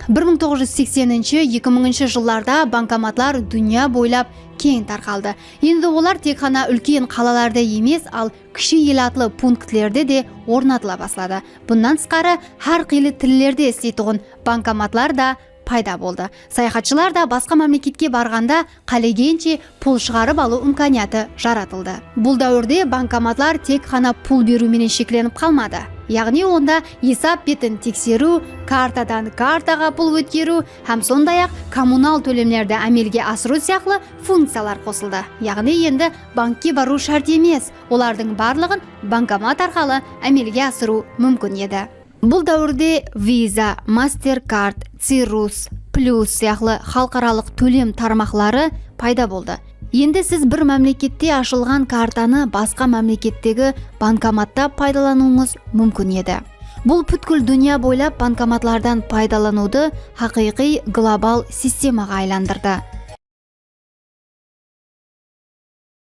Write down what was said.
1980-2000 жылларда банкоматлар дүния бойлап кең тарқалды. Енді олар тек қана үлкен қалаларда емес, ал кіші ел атлы пунктлерде де орнатыла бастады. Бұндан тысқары har қилы тілдерде істейтұғын банкоматлар да пайда болды. Саяхатшылар да басқа мемлекетке барғанда қалегенше пул шығарып алу имканияты жаратылды. Бұл дәуірде банкоматлар тек қана пул берумен шекленіп қалмады. Яғни онда есап бетін тексеру, картадан картаға пул өткеру, һәм сондай-ақ коммунал төлемдерді әмелге асыру сияқты функциялар қосылды. Яғни енді банкке бару шарт емес, олардың барлығын банкомат арқылы әмелге асыру мүмкін еді. Бұл дәуірде Visa, MasterCard, Cirrus, Plus сияқты халықаралық төлем тармақлары пайда болды. Енді сіз бір мемлекетте ашылған картаны басқа мемлекеттегі банкоматта пайдалануыңыз мүмкін еді. Бұл бүткіл дүния бойлап банкоматлардан пайдалануды хақиқи глобал системаға айландырды.